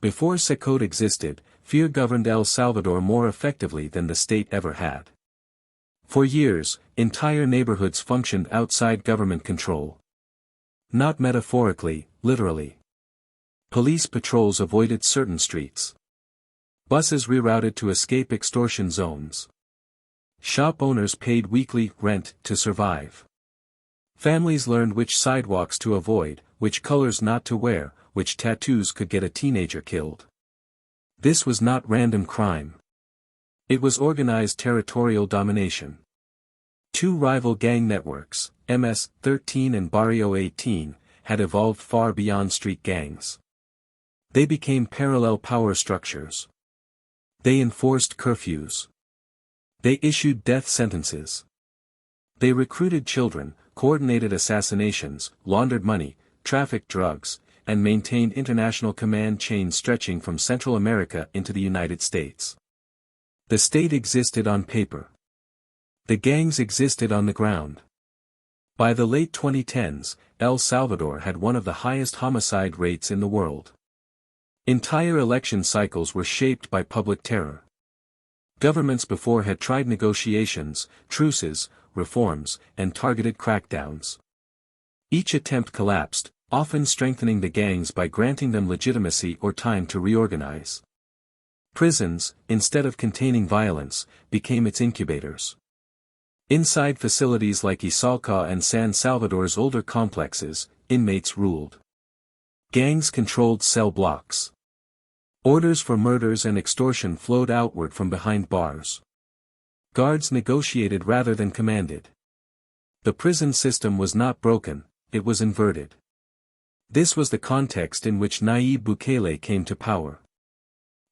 Before CECOT existed, fear governed El Salvador more effectively than the state ever had. For years, entire neighborhoods functioned outside government control. Not metaphorically, literally. Police patrols avoided certain streets. Buses rerouted to escape extortion zones. Shop owners paid weekly rent to survive. Families learned which sidewalks to avoid, which colors not to wear, which tattoos could get a teenager killed. This was not random crime. It was organized territorial domination. Two rival gang networks, MS-13 and Barrio 18, had evolved far beyond street gangs. They became parallel power structures. They enforced curfews. They issued death sentences. They recruited children, coordinated assassinations, laundered money, trafficked drugs, and maintained international command chains stretching from Central America into the United States. The state existed on paper. The gangs existed on the ground. By the late 2010s, El Salvador had one of the highest homicide rates in the world. Entire election cycles were shaped by public terror. Governments before had tried negotiations, truces, reforms, and targeted crackdowns. Each attempt collapsed, often strengthening the gangs by granting them legitimacy or time to reorganize. Prisons, instead of containing violence, became its incubators. Inside facilities like CECOT and San Salvador's older complexes, inmates ruled. Gangs controlled cell blocks. Orders for murders and extortion flowed outward from behind bars. Guards negotiated rather than commanded. The prison system was not broken, it was inverted. This was the context in which Nayib Bukele came to power.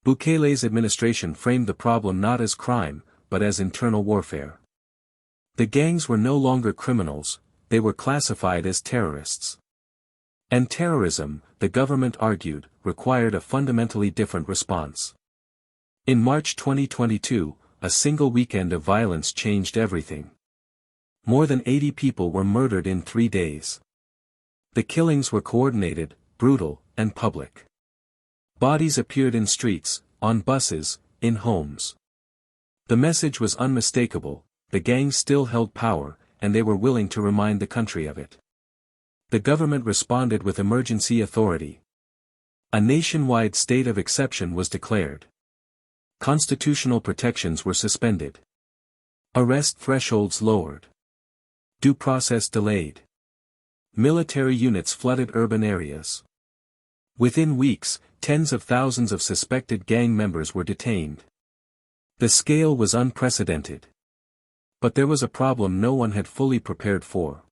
Bukele's administration framed the problem not as crime, but as internal warfare. The gangs were no longer criminals, they were classified as terrorists. And terrorism, the government argued, required a fundamentally different response. In March 2022, a single weekend of violence changed everything. More than 80 people were murdered in 3 days. The killings were coordinated, brutal, and public. Bodies appeared in streets, on buses, in homes. The message was unmistakable, the gangs still held power, and they were willing to remind the country of it. The government responded with emergency authority. A nationwide state of exception was declared. Constitutional protections were suspended. Arrest thresholds lowered. Due process delayed. Military units flooded urban areas. Within weeks, tens of thousands of suspected gang members were detained. The scale was unprecedented. But there was a problem no one had fully prepared for.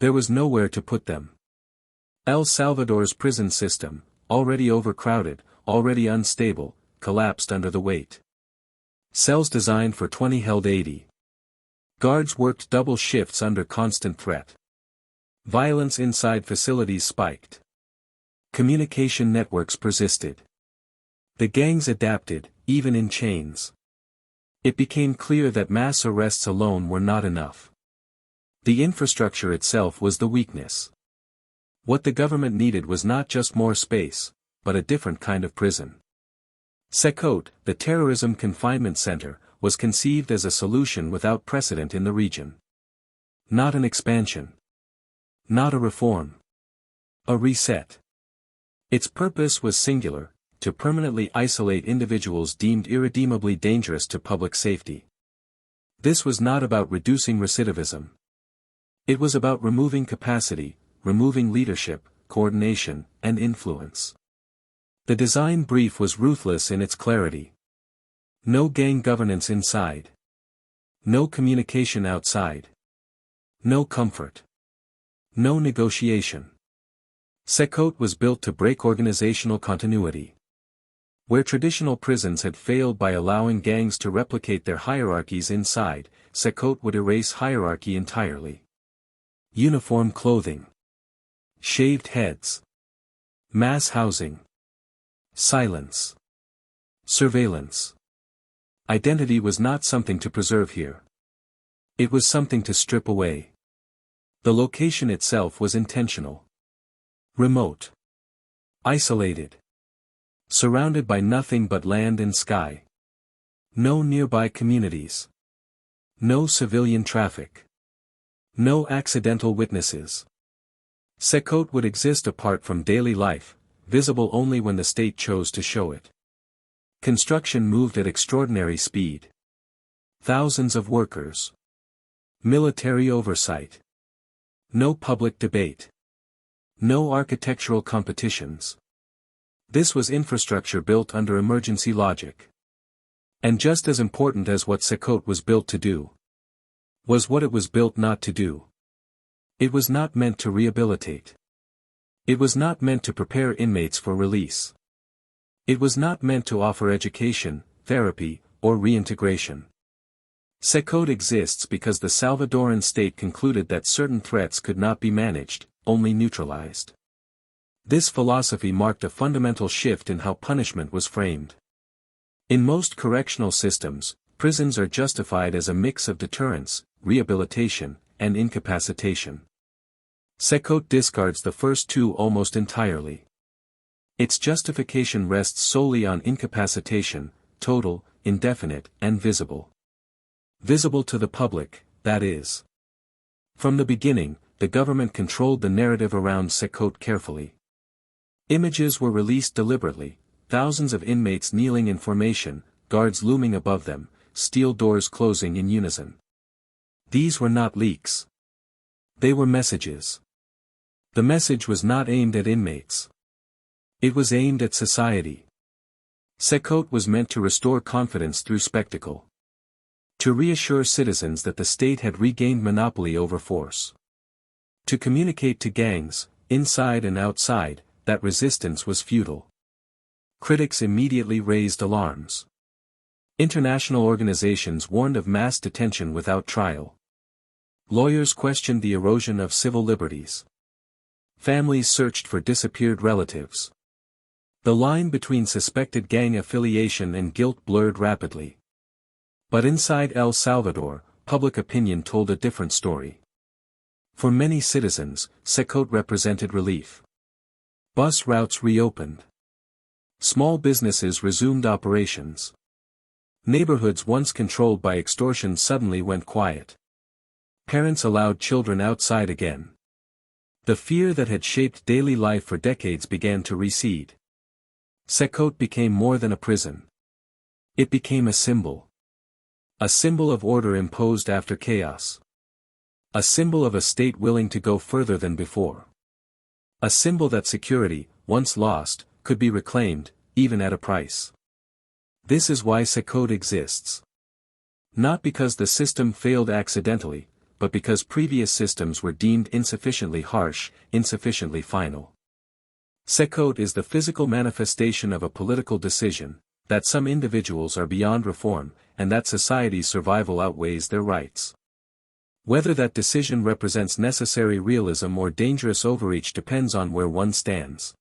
There was nowhere to put them. El Salvador's prison system, already overcrowded, already unstable, collapsed under the weight. Cells designed for 20 held 80. Guards worked double shifts under constant threat. Violence inside facilities spiked. Communication networks persisted. The gangs adapted, even in chains. It became clear that mass arrests alone were not enough. The infrastructure itself was the weakness. What the government needed was not just more space, but a different kind of prison. CECOT, the Terrorism Confinement Center, was conceived as a solution without precedent in the region. Not an expansion. Not a reform. A reset. Its purpose was singular, to permanently isolate individuals deemed irredeemably dangerous to public safety. This was not about reducing recidivism. It was about removing capacity, removing leadership, coordination, and influence. The design brief was ruthless in its clarity. No gang governance inside. No communication outside. No comfort. No negotiation. CECOT was built to break organizational continuity. Where traditional prisons had failed by allowing gangs to replicate their hierarchies inside, CECOT would erase hierarchy entirely. Uniform clothing. Shaved heads. Mass housing. Silence. Surveillance. Identity was not something to preserve here. It was something to strip away. The location itself was intentional. Remote. Isolated. Surrounded by nothing but land and sky. No nearby communities. No civilian traffic. No accidental witnesses. CECOT would exist apart from daily life, visible only when the state chose to show it. Construction moved at extraordinary speed. Thousands of workers. Military oversight. No public debate. No architectural competitions. This was infrastructure built under emergency logic. And just as important as what CECOT was built to do, was what it was built not to do. It was not meant to rehabilitate. It was not meant to prepare inmates for release. It was not meant to offer education, therapy, or reintegration. CECOT exists because the Salvadoran state concluded that certain threats could not be managed, only neutralized. This philosophy marked a fundamental shift in how punishment was framed. In most correctional systems, prisons are justified as a mix of deterrence, rehabilitation, and incapacitation. CECOT discards the first two almost entirely. Its justification rests solely on incapacitation, total, indefinite, and visible. Visible to the public, that is. From the beginning, the government controlled the narrative around CECOT carefully. Images were released deliberately, thousands of inmates kneeling in formation, guards looming above them, steel doors closing in unison. These were not leaks. They were messages. The message was not aimed at inmates. It was aimed at society. CECOT was meant to restore confidence through spectacle. To reassure citizens that the state had regained monopoly over force. To communicate to gangs, inside and outside, that resistance was futile. Critics immediately raised alarms. International organizations warned of mass detention without trial. Lawyers questioned the erosion of civil liberties. Families searched for disappeared relatives. The line between suspected gang affiliation and guilt blurred rapidly. But inside El Salvador, public opinion told a different story. For many citizens, CECOT represented relief. Bus routes reopened. Small businesses resumed operations. Neighborhoods once controlled by extortion suddenly went quiet. Parents allowed children outside again. The fear that had shaped daily life for decades began to recede. CECOT became more than a prison. It became a symbol. A symbol of order imposed after chaos. A symbol of a state willing to go further than before. A symbol that security, once lost, could be reclaimed, even at a price. This is why CECOT exists. Not because the system failed accidentally, but because previous systems were deemed insufficiently harsh, insufficiently final. CECOT is the physical manifestation of a political decision, that some individuals are beyond reform, and that society's survival outweighs their rights. Whether that decision represents necessary realism or dangerous overreach depends on where one stands.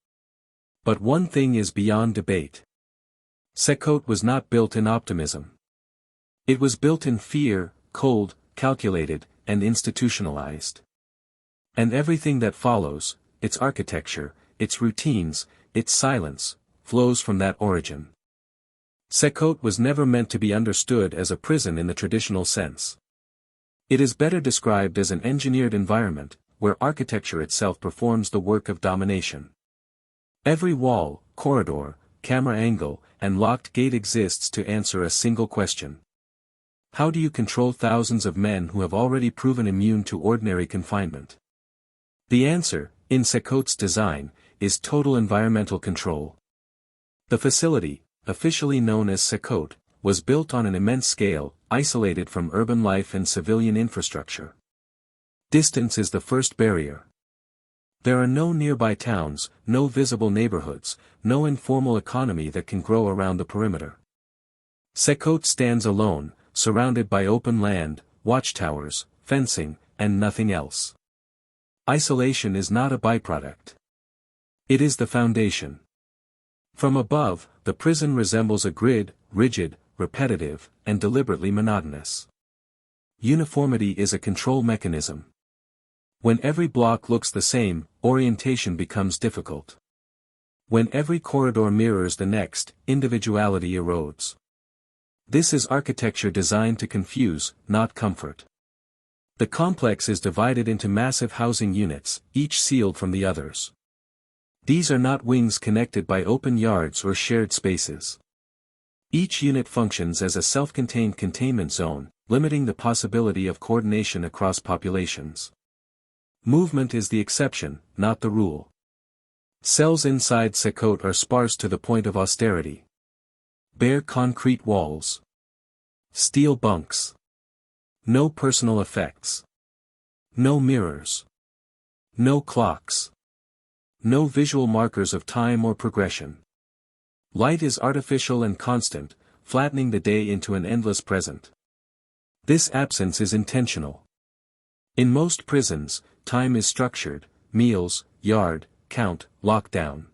But one thing is beyond debate. CECOT was not built in optimism. It was built in fear, cold, calculated, and institutionalized. And everything that follows, its architecture, its routines, its silence, flows from that origin. CECOT was never meant to be understood as a prison in the traditional sense. It is better described as an engineered environment, where architecture itself performs the work of domination. Every wall, corridor, camera angle, and locked gate exists to answer a single question. How do you control thousands of men who have already proven immune to ordinary confinement? The answer, in CECOT's design, is total environmental control. The facility, officially known as CECOT, was built on an immense scale, isolated from urban life and civilian infrastructure. Distance is the first barrier. There are no nearby towns, no visible neighborhoods, no informal economy that can grow around the perimeter. CECOT stands alone, surrounded by open land, watchtowers, fencing, and nothing else. Isolation is not a byproduct. It is the foundation. From above, the prison resembles a grid, rigid, repetitive, and deliberately monotonous. Uniformity is a control mechanism. When every block looks the same, orientation becomes difficult. When every corridor mirrors the next, individuality erodes. This is architecture designed to confuse, not comfort. The complex is divided into massive housing units, each sealed from the others. These are not wings connected by open yards or shared spaces. Each unit functions as a self-contained containment zone, limiting the possibility of coordination across populations. Movement is the exception, not the rule. Cells inside CECOT are sparse to the point of austerity. Bare concrete walls. Steel bunks. No personal effects. No mirrors. No clocks. No visual markers of time or progression. Light is artificial and constant, flattening the day into an endless present. This absence is intentional. In most prisons, time is structured: meals, yard, count, lockdown.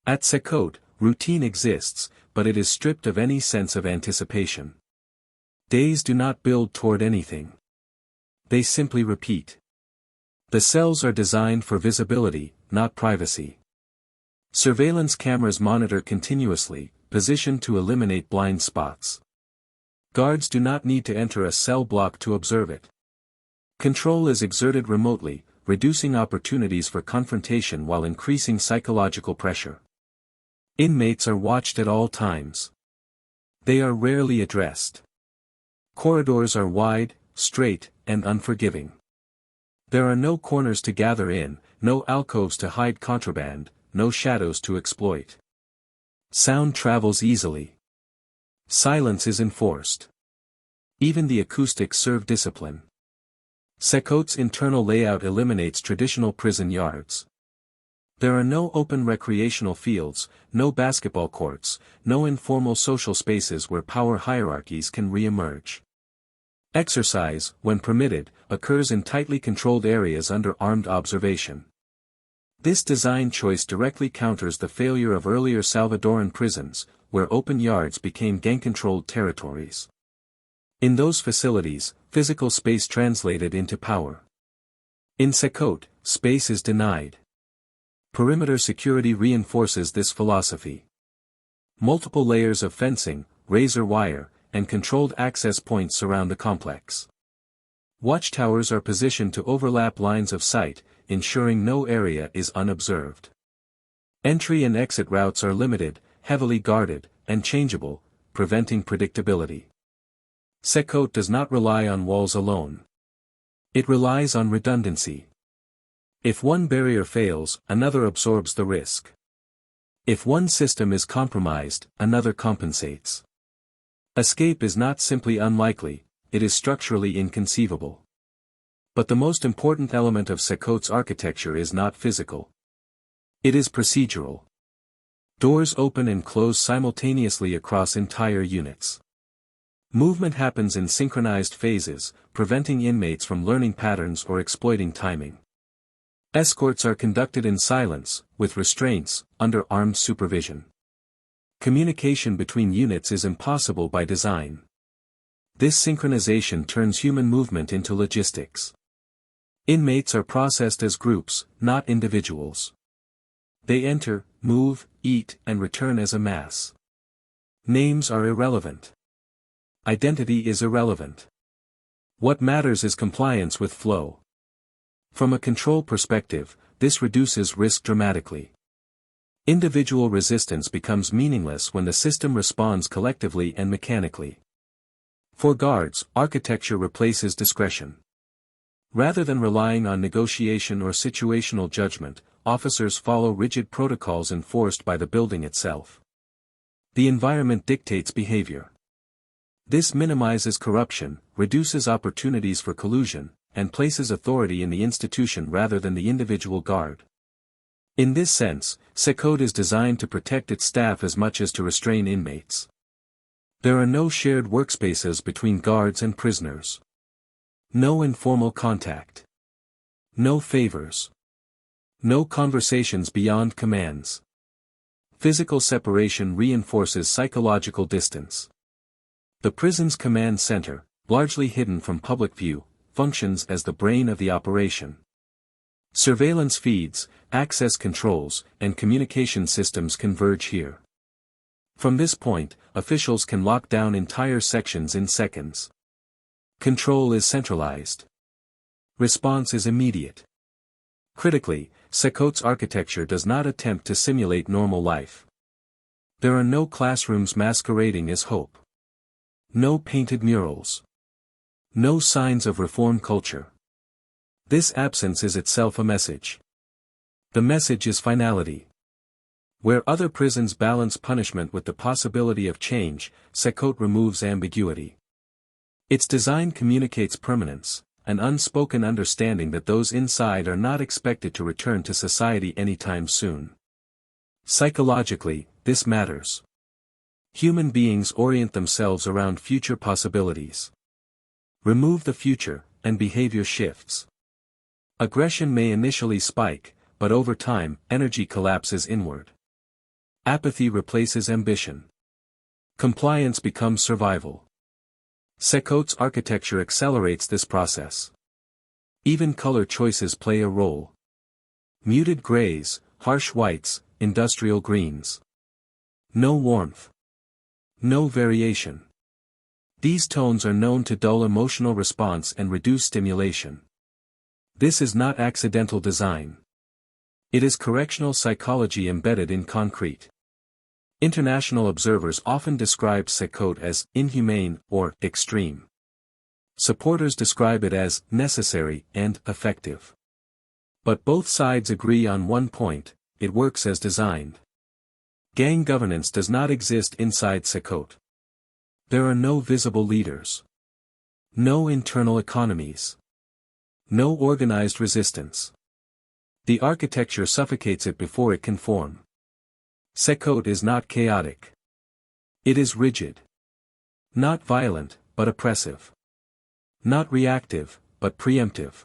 At CECOT, routine exists, but it is stripped of any sense of anticipation. Days do not build toward anything. They simply repeat. The cells are designed for visibility, not privacy. Surveillance cameras monitor continuously, positioned to eliminate blind spots. Guards do not need to enter a cell block to observe it. Control is exerted remotely, reducing opportunities for confrontation while increasing psychological pressure. Inmates are watched at all times. They are rarely addressed. Corridors are wide, straight, and unforgiving. There are no corners to gather in, no alcoves to hide contraband, no shadows to exploit. Sound travels easily. Silence is enforced. Even the acoustics serve discipline. CECOT's internal layout eliminates traditional prison yards. There are no open recreational fields, no basketball courts, no informal social spaces where power hierarchies can re-emerge. Exercise, when permitted, occurs in tightly controlled areas under armed observation. This design choice directly counters the failure of earlier Salvadoran prisons, where open yards became gang-controlled territories. In those facilities, physical space translated into power. In CECOT, space is denied. Perimeter security reinforces this philosophy. Multiple layers of fencing, razor wire, and controlled access points surround the complex. Watchtowers are positioned to overlap lines of sight, ensuring no area is unobserved. Entry and exit routes are limited, heavily guarded, and changeable, preventing predictability. CECOT does not rely on walls alone. It relies on redundancy. If one barrier fails, another absorbs the risk. If one system is compromised, another compensates. Escape is not simply unlikely, it is structurally inconceivable. But the most important element of CECOT's architecture is not physical. It is procedural. Doors open and close simultaneously across entire units. Movement happens in synchronized phases, preventing inmates from learning patterns or exploiting timing. Escorts are conducted in silence, with restraints, under armed supervision. Communication between units is impossible by design. This synchronization turns human movement into logistics. Inmates are processed as groups, not individuals. They enter, move, eat, and return as a mass. Names are irrelevant. Identity is irrelevant. What matters is compliance with flow. From a control perspective, this reduces risk dramatically. Individual resistance becomes meaningless when the system responds collectively and mechanically. For guards, architecture replaces discretion. Rather than relying on negotiation or situational judgment, officers follow rigid protocols enforced by the building itself. The environment dictates behavior. This minimizes corruption, reduces opportunities for collusion, and places authority in the institution rather than the individual guard. In this sense, CECOT is designed to protect its staff as much as to restrain inmates. There are no shared workspaces between guards and prisoners. No informal contact. No favors. No conversations beyond commands. Physical separation reinforces psychological distance. The prison's command center, largely hidden from public view, functions as the brain of the operation. Surveillance feeds, access controls, and communication systems converge here. From this point, officials can lock down entire sections in seconds. Control is centralized. Response is immediate. Critically, CECOT's architecture does not attempt to simulate normal life. There are no classrooms masquerading as hope. No painted murals. No signs of reform culture. This absence is itself a message. The message is finality. Where other prisons balance punishment with the possibility of change, CECOT removes ambiguity. Its design communicates permanence, an unspoken understanding that those inside are not expected to return to society anytime soon. Psychologically, this matters. Human beings orient themselves around future possibilities. Remove the future, and behavior shifts. Aggression may initially spike, but over time, energy collapses inward. Apathy replaces ambition. Compliance becomes survival. CECOT's architecture accelerates this process. Even color choices play a role. Muted grays, harsh whites, industrial greens. No warmth. No variation. These tones are known to dull emotional response and reduce stimulation. This is not accidental design. It is correctional psychology embedded in concrete. International observers often describe CECOT as inhumane or extreme. Supporters describe it as necessary and effective. But both sides agree on one point: it works as designed. Gang governance does not exist inside CECOT. There are no visible leaders. No internal economies. No organized resistance. The architecture suffocates it before it can form. CECOT is not chaotic. It is rigid. Not violent, but oppressive. Not reactive, but preemptive.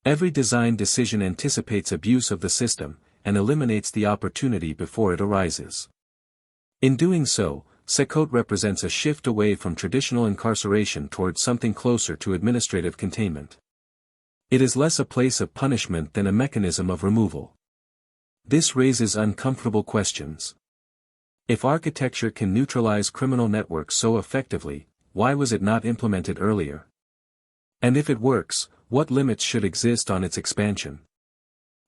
Every design decision anticipates abuse of the system, and eliminates the opportunity before it arises. In doing so, CECOT represents a shift away from traditional incarceration towards something closer to administrative containment. It is less a place of punishment than a mechanism of removal. This raises uncomfortable questions. If architecture can neutralize criminal networks so effectively, why was it not implemented earlier? And if it works, what limits should exist on its expansion?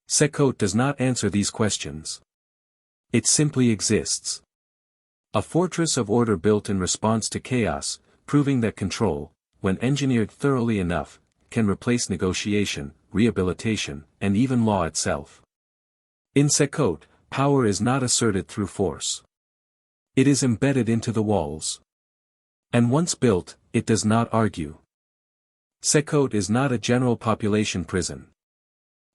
CECOT does not answer these questions. It simply exists. A fortress of order built in response to chaos, proving that control, when engineered thoroughly enough, can replace negotiation, rehabilitation, and even law itself. In CECOT, power is not asserted through force. It is embedded into the walls. And once built, it does not argue. CECOT is not a general population prison.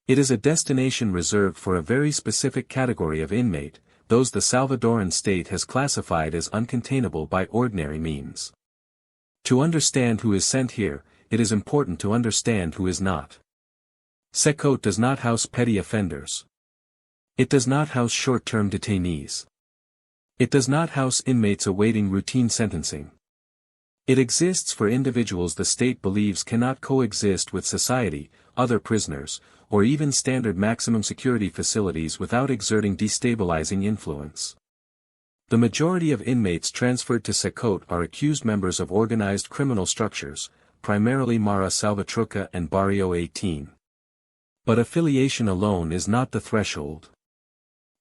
It is a destination reserved for a very specific category of inmate, those the Salvadoran state has classified as uncontainable by ordinary means. To understand who is sent here, it is important to understand who is not. CECOT does not house petty offenders. It does not house short-term detainees. It does not house inmates awaiting routine sentencing. It exists for individuals the state believes cannot coexist with society, other prisoners, or even standard maximum security facilities without exerting destabilizing influence. The majority of inmates transferred to CECOT are accused members of organized criminal structures, primarily Mara Salvatrucha and Barrio 18. But affiliation alone is not the threshold.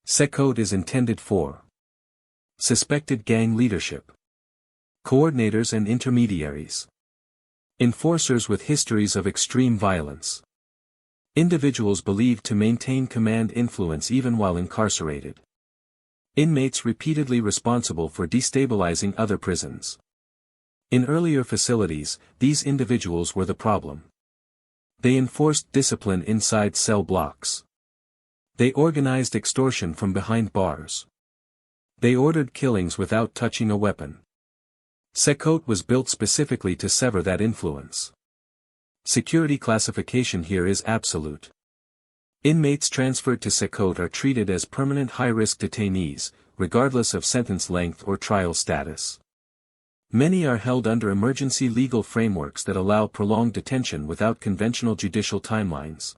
CECOT is intended for suspected gang leadership, coordinators and intermediaries, enforcers with histories of extreme violence, individuals believed to maintain command influence even while incarcerated, inmates repeatedly responsible for destabilizing other prisons. In earlier facilities, these individuals were the problem. They enforced discipline inside cell blocks. They organized extortion from behind bars. They ordered killings without touching a weapon. CECOT was built specifically to sever that influence. Security classification here is absolute. Inmates transferred to CECOT are treated as permanent high-risk detainees, regardless of sentence length or trial status. Many are held under emergency legal frameworks that allow prolonged detention without conventional judicial timelines.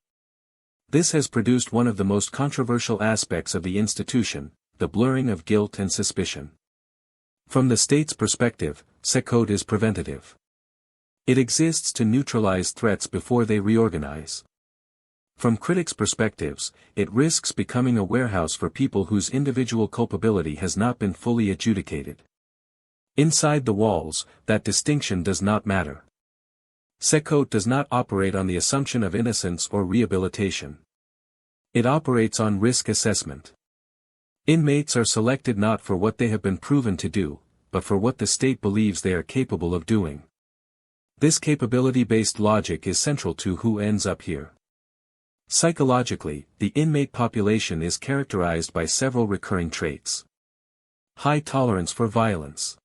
This has produced one of the most controversial aspects of the institution, the blurring of guilt and suspicion. From the state's perspective, CECOT is preventative. It exists to neutralize threats before they reorganize. From critics' perspectives, it risks becoming a warehouse for people whose individual culpability has not been fully adjudicated. Inside the walls, that distinction does not matter. CECOT does not operate on the assumption of innocence or rehabilitation. It operates on risk assessment. Inmates are selected not for what they have been proven to do, but for what the state believes they are capable of doing. This capability-based logic is central to who ends up here. Psychologically, the inmate population is characterized by several recurring traits. High tolerance for violence.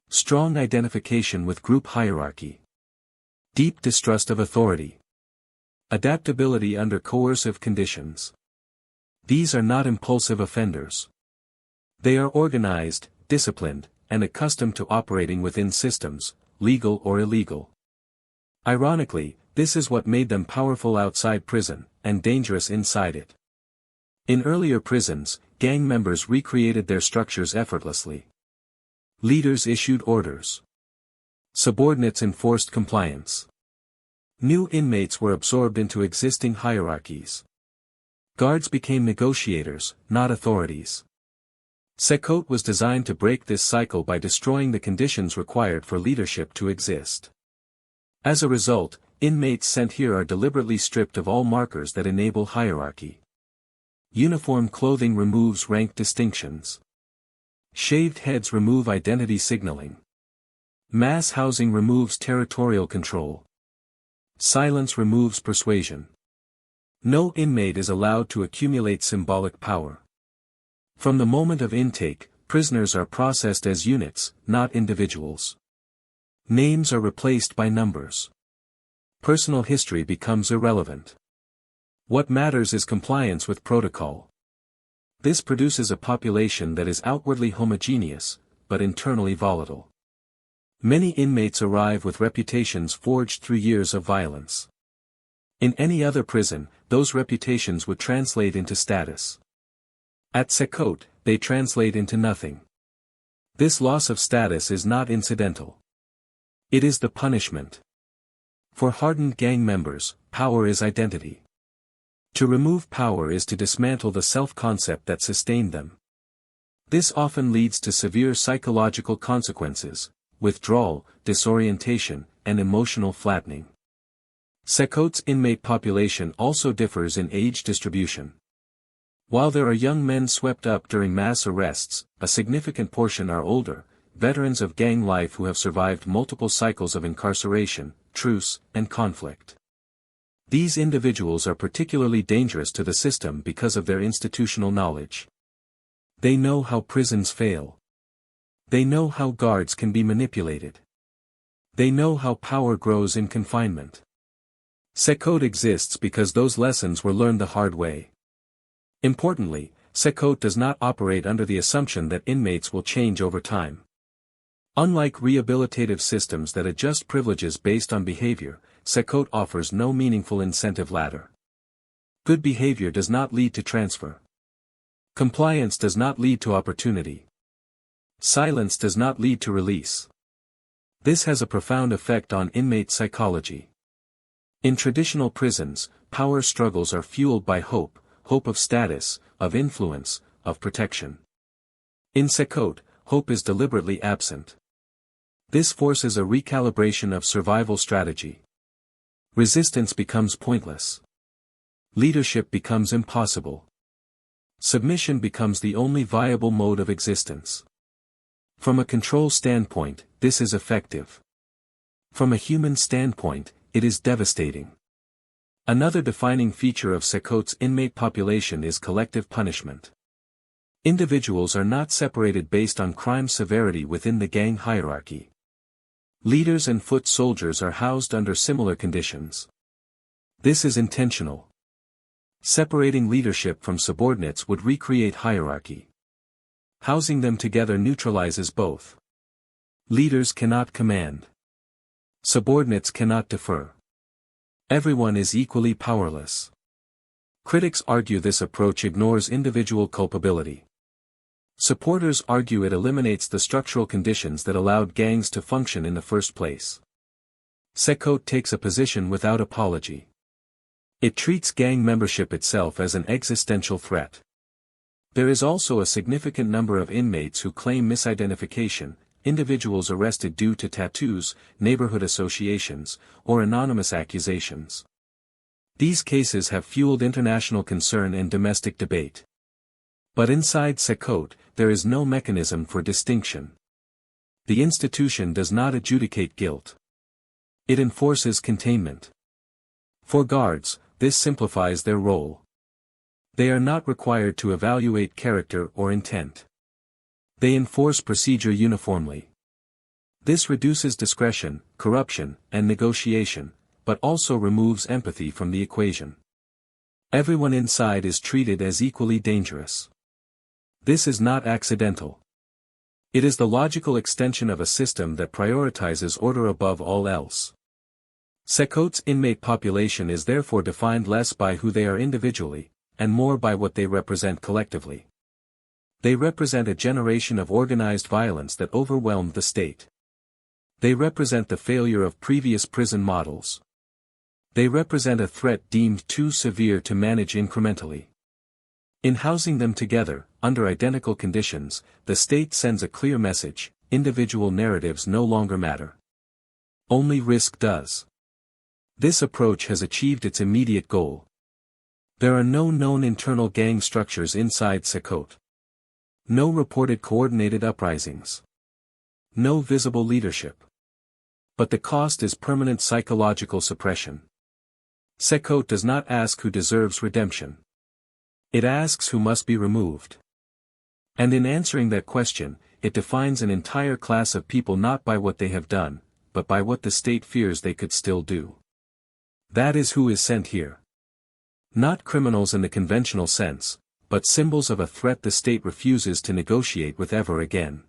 Strong identification with group hierarchy. Deep distrust of authority. Adaptability under coercive conditions. These are not impulsive offenders. They are organized, disciplined, and accustomed to operating within systems, legal or illegal. Ironically, this is what made them powerful outside prison, and dangerous inside it. In earlier prisons, gang members recreated their structures effortlessly. Leaders issued orders. Subordinates enforced compliance. New inmates were absorbed into existing hierarchies. Guards became negotiators, not authorities. CECOT was designed to break this cycle by destroying the conditions required for leadership to exist. As a result, inmates sent here are deliberately stripped of all markers that enable hierarchy. Uniform clothing removes rank distinctions. Shaved heads remove identity signaling. Mass housing removes territorial control. Silence removes persuasion. No inmate is allowed to accumulate symbolic power. From the moment of intake, prisoners are processed as units, not individuals. Names are replaced by numbers. Personal history becomes irrelevant. What matters is compliance with protocol. This produces a population that is outwardly homogeneous, but internally volatile. Many inmates arrive with reputations forged through years of violence. In any other prison, those reputations would translate into status. At CECOT, they translate into nothing. This loss of status is not incidental. It is the punishment. For hardened gang members, power is identity. To remove power is to dismantle the self-concept that sustained them. This often leads to severe psychological consequences: withdrawal, disorientation, and emotional flattening. CECOT's inmate population also differs in age distribution. While there are young men swept up during mass arrests, a significant portion are older, veterans of gang life who have survived multiple cycles of incarceration, truce, and conflict. These individuals are particularly dangerous to the system because of their institutional knowledge. They know how prisons fail. They know how guards can be manipulated. They know how power grows in confinement. CECOT exists because those lessons were learned the hard way. Importantly, CECOT does not operate under the assumption that inmates will change over time. Unlike rehabilitative systems that adjust privileges based on behavior, CECOT offers no meaningful incentive ladder. Good behavior does not lead to transfer. Compliance does not lead to opportunity. Silence does not lead to release. This has a profound effect on inmate psychology. In traditional prisons, power struggles are fueled by hope of status, of influence, of protection. In CECOT, hope is deliberately absent. This forces a recalibration of survival strategy. Resistance becomes pointless. Leadership becomes impossible. Submission becomes the only viable mode of existence. From a control standpoint, this is effective. From a human standpoint, it is devastating. Another defining feature of CECOT's inmate population is collective punishment. Individuals are not separated based on crime severity within the gang hierarchy. Leaders and foot soldiers are housed under similar conditions. This is intentional. Separating leadership from subordinates would recreate hierarchy. Housing them together neutralizes both. Leaders cannot command. Subordinates cannot defer. Everyone is equally powerless. Critics argue this approach ignores individual culpability. Supporters argue it eliminates the structural conditions that allowed gangs to function in the first place. CECOT takes a position without apology. It treats gang membership itself as an existential threat. There is also a significant number of inmates who claim misidentification, individuals arrested due to tattoos, neighborhood associations, or anonymous accusations. These cases have fueled international concern and domestic debate. But inside CECOT, there is no mechanism for distinction. The institution does not adjudicate guilt. It enforces containment. For guards, this simplifies their role. They are not required to evaluate character or intent. They enforce procedure uniformly. This reduces discretion, corruption, and negotiation, but also removes empathy from the equation. Everyone inside is treated as equally dangerous. This is not accidental. It is the logical extension of a system that prioritizes order above all else. CECOT's inmate population is therefore defined less by who they are individually, and more by what they represent collectively. They represent a generation of organized violence that overwhelmed the state. They represent the failure of previous prison models. They represent a threat deemed too severe to manage incrementally. In housing them together, under identical conditions, the state sends a clear message: individual narratives no longer matter. Only risk does. This approach has achieved its immediate goal. There are no known internal gang structures inside CECOT. No reported coordinated uprisings. No visible leadership. But the cost is permanent psychological suppression. CECOT does not ask who deserves redemption. It asks who must be removed. And in answering that question, it defines an entire class of people not by what they have done, but by what the state fears they could still do. That is who is sent here. Not criminals in the conventional sense, but symbols of a threat the state refuses to negotiate with ever again.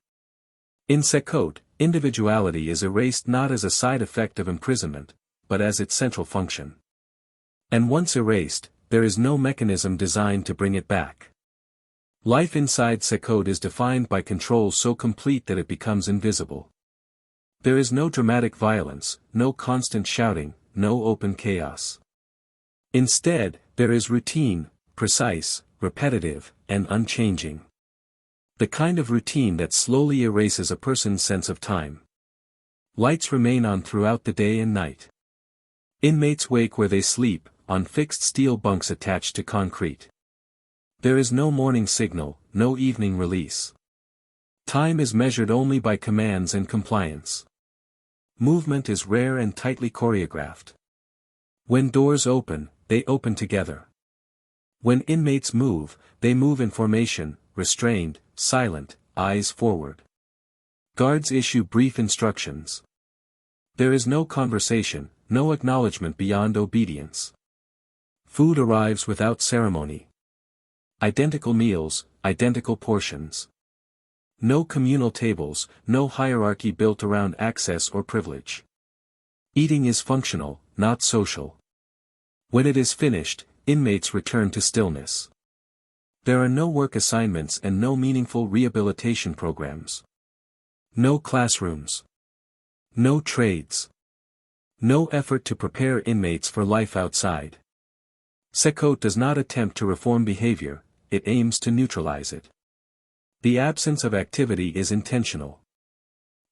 In CECOT, individuality is erased not as a side effect of imprisonment, but as its central function. And once erased, there is no mechanism designed to bring it back. Life inside CECOT is defined by control so complete that it becomes invisible. There is no dramatic violence, no constant shouting, no open chaos. Instead, there is routine, precise, repetitive, and unchanging. The kind of routine that slowly erases a person's sense of time. Lights remain on throughout the day and night. Inmates wake where they sleep, on fixed steel bunks attached to concrete. There is no morning signal, no evening release. Time is measured only by commands and compliance. Movement is rare and tightly choreographed. When doors open, they open together. When inmates move, they move in formation, restrained, silent, eyes forward. Guards issue brief instructions. There is no conversation, no acknowledgement beyond obedience. Food arrives without ceremony. Identical meals, identical portions. No communal tables, no hierarchy built around access or privilege. Eating is functional, not social. When it is finished, inmates return to stillness. There are no work assignments and no meaningful rehabilitation programs. No classrooms. No trades. No effort to prepare inmates for life outside. CECOT does not attempt to reform behavior, it aims to neutralize it. The absence of activity is intentional.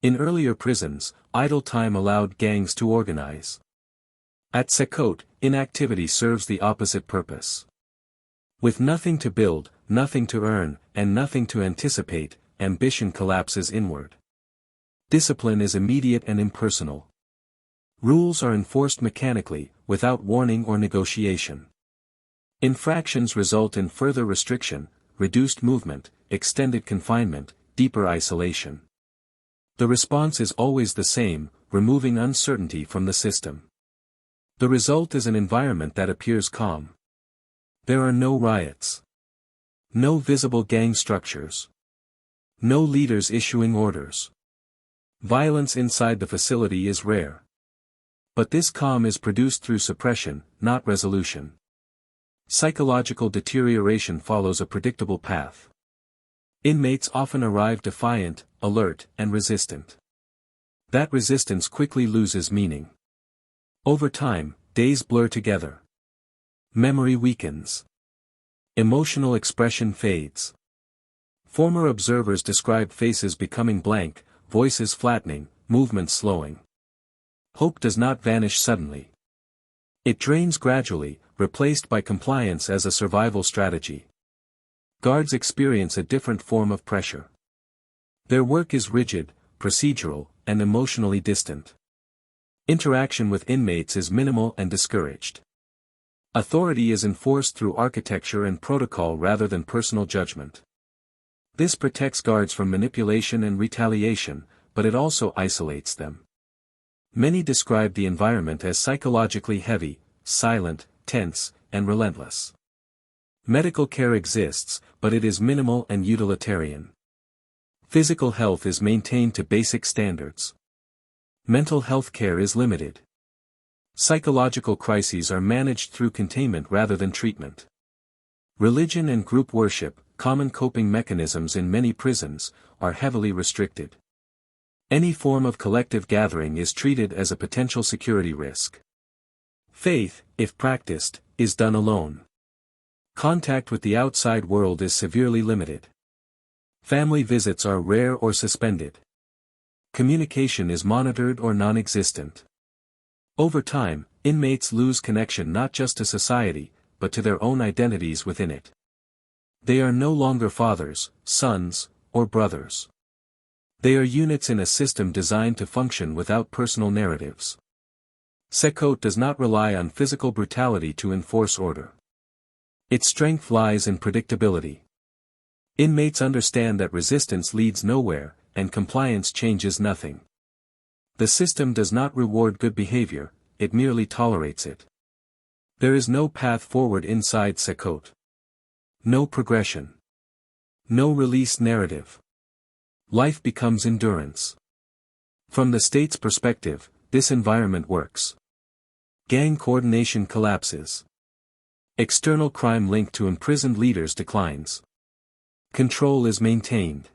In earlier prisons, idle time allowed gangs to organize. At CECOT, inactivity serves the opposite purpose. With nothing to build, nothing to earn, and nothing to anticipate, ambition collapses inward. Discipline is immediate and impersonal. Rules are enforced mechanically, without warning or negotiation. Infractions result in further restriction, reduced movement, extended confinement, deeper isolation. The response is always the same, removing uncertainty from the system. The result is an environment that appears calm. There are no riots. No visible gang structures. No leaders issuing orders. Violence inside the facility is rare. But this calm is produced through suppression, not resolution. Psychological deterioration follows a predictable path. Inmates often arrive defiant, alert, and resistant. That resistance quickly loses meaning. Over time, days blur together. Memory weakens. Emotional expression fades. Former observers describe faces becoming blank, voices flattening, movements slowing. Hope does not vanish suddenly. It drains gradually, replaced by compliance as a survival strategy. Guards experience a different form of pressure. Their work is rigid, procedural, and emotionally distant. Interaction with inmates is minimal and discouraged. Authority is enforced through architecture and protocol rather than personal judgment. This protects guards from manipulation and retaliation, but it also isolates them. Many describe the environment as psychologically heavy, silent, tense, and relentless. Medical care exists, but it is minimal and utilitarian. Physical health is maintained to basic standards. Mental health care is limited. Psychological crises are managed through containment rather than treatment. Religion and group worship, common coping mechanisms in many prisons, are heavily restricted. Any form of collective gathering is treated as a potential security risk. Faith, if practiced, is done alone. Contact with the outside world is severely limited. Family visits are rare or suspended. Communication is monitored or non-existent. Over time, inmates lose connection not just to society, but to their own identities within it. They are no longer fathers, sons, or brothers. They are units in a system designed to function without personal narratives. CECOT does not rely on physical brutality to enforce order. Its strength lies in predictability. Inmates understand that resistance leads nowhere, and compliance changes nothing. The system does not reward good behavior, it merely tolerates it. There is no path forward inside CECOT. No progression. No release narrative. Life becomes endurance. From the state's perspective, this environment works. Gang coordination collapses. External crime linked to imprisoned leaders declines. Control is maintained.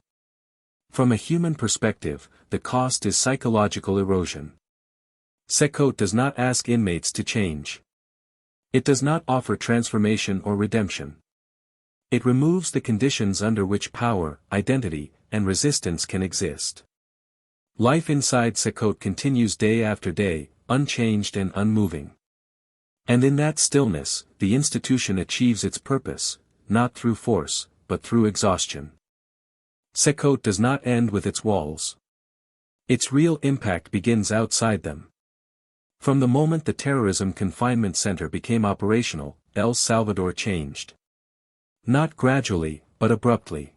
From a human perspective, the cost is psychological erosion. CECOT does not ask inmates to change. It does not offer transformation or redemption. It removes the conditions under which power, identity, and resistance can exist. Life inside CECOT continues day after day, unchanged and unmoving. And in that stillness, the institution achieves its purpose, not through force, but through exhaustion. CECOT does not end with its walls. Its real impact begins outside them. From the moment the Terrorism Confinement Center became operational, El Salvador changed. Not gradually, but abruptly.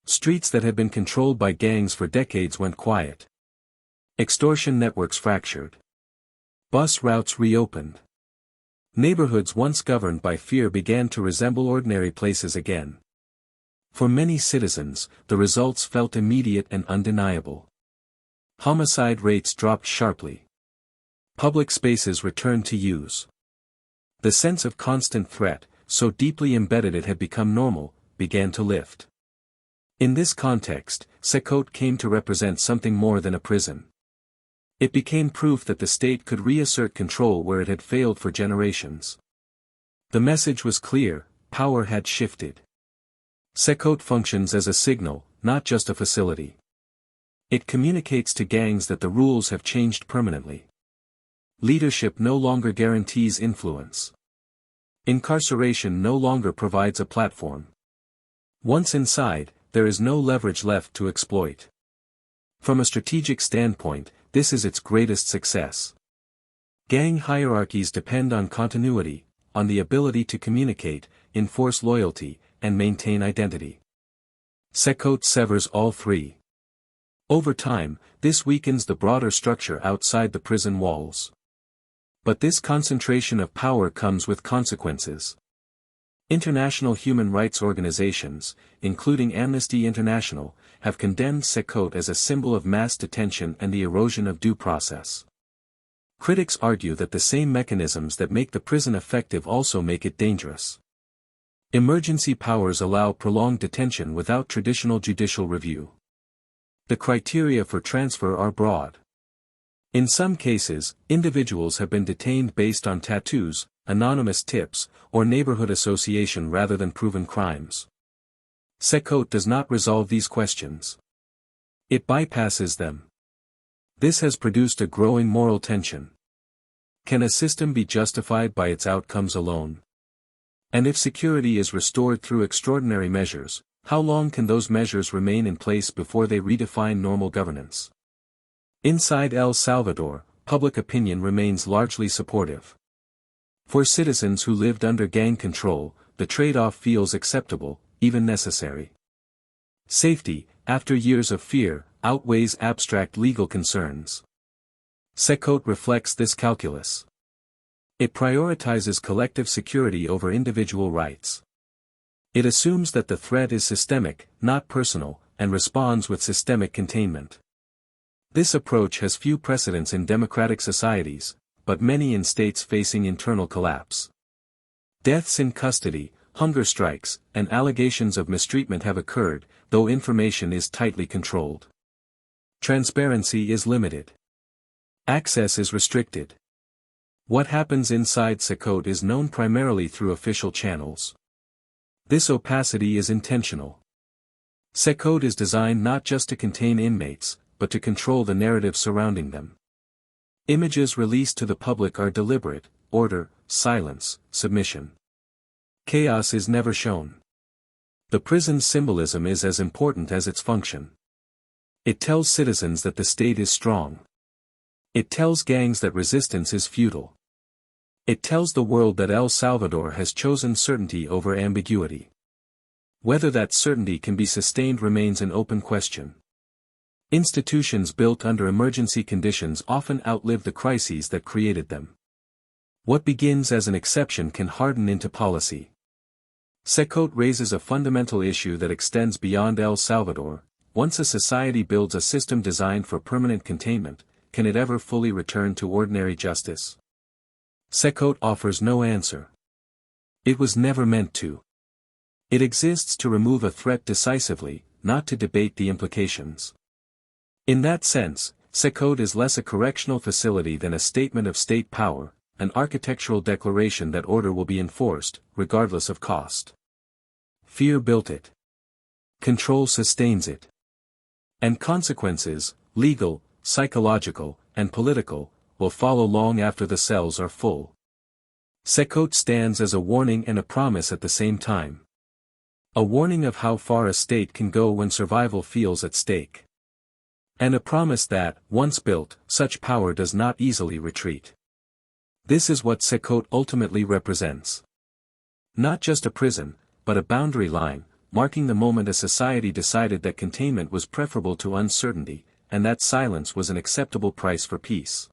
Streets that had been controlled by gangs for decades went quiet. Extortion networks fractured. Bus routes reopened. Neighborhoods once governed by fear began to resemble ordinary places again. For many citizens, the results felt immediate and undeniable. Homicide rates dropped sharply. Public spaces returned to use. The sense of constant threat, so deeply embedded it had become normal, began to lift. In this context, CECOT came to represent something more than a prison. It became proof that the state could reassert control where it had failed for generations. The message was clear: power had shifted. CECOT functions as a signal, not just a facility. It communicates to gangs that the rules have changed permanently. Leadership no longer guarantees influence. Incarceration no longer provides a platform. Once inside, there is no leverage left to exploit. From a strategic standpoint, this is its greatest success. Gang hierarchies depend on continuity, on the ability to communicate, enforce loyalty, and maintain identity. CECOT severs all three. Over time, this weakens the broader structure outside the prison walls. But this concentration of power comes with consequences. International human rights organizations, including Amnesty International, have condemned CECOT as a symbol of mass detention and the erosion of due process. Critics argue that the same mechanisms that make the prison effective also make it dangerous. Emergency powers allow prolonged detention without traditional judicial review. The criteria for transfer are broad. In some cases, individuals have been detained based on tattoos, anonymous tips, or neighborhood association rather than proven crimes. CECOT does not resolve these questions. It bypasses them. This has produced a growing moral tension. Can a system be justified by its outcomes alone? And if security is restored through extraordinary measures, how long can those measures remain in place before they redefine normal governance? Inside El Salvador, public opinion remains largely supportive. For citizens who lived under gang control, the trade-off feels acceptable, even necessary. Safety, after years of fear, outweighs abstract legal concerns. CECOT reflects this calculus. It prioritizes collective security over individual rights. It assumes that the threat is systemic, not personal, and responds with systemic containment. This approach has few precedents in democratic societies, but many in states facing internal collapse. Deaths in custody, hunger strikes, and allegations of mistreatment have occurred, though information is tightly controlled. Transparency is limited. Access is restricted. What happens inside CECOT is known primarily through official channels. This opacity is intentional. CECOT is designed not just to contain inmates, but to control the narrative surrounding them. Images released to the public are deliberate: order, silence, submission. Chaos is never shown. The prison's symbolism is as important as its function. It tells citizens that the state is strong. It tells gangs that resistance is futile. It tells the world that El Salvador has chosen certainty over ambiguity. Whether that certainty can be sustained remains an open question. Institutions built under emergency conditions often outlive the crises that created them. What begins as an exception can harden into policy. CECOT raises a fundamental issue that extends beyond El Salvador. Once a society builds a system designed for permanent containment, can it ever fully return to ordinary justice? CECOT offers no answer. It was never meant to. It exists to remove a threat decisively, not to debate the implications. In that sense, CECOT is less a correctional facility than a statement of state power, an architectural declaration that order will be enforced, regardless of cost. Fear built it. Control sustains it. And consequences, legal, psychological, and political, will follow long after the cells are full. CECOT stands as a warning and a promise at the same time. A warning of how far a state can go when survival feels at stake. And a promise that, once built, such power does not easily retreat. This is what CECOT ultimately represents. Not just a prison, but a boundary line, marking the moment a society decided that containment was preferable to uncertainty, and that silence was an acceptable price for peace.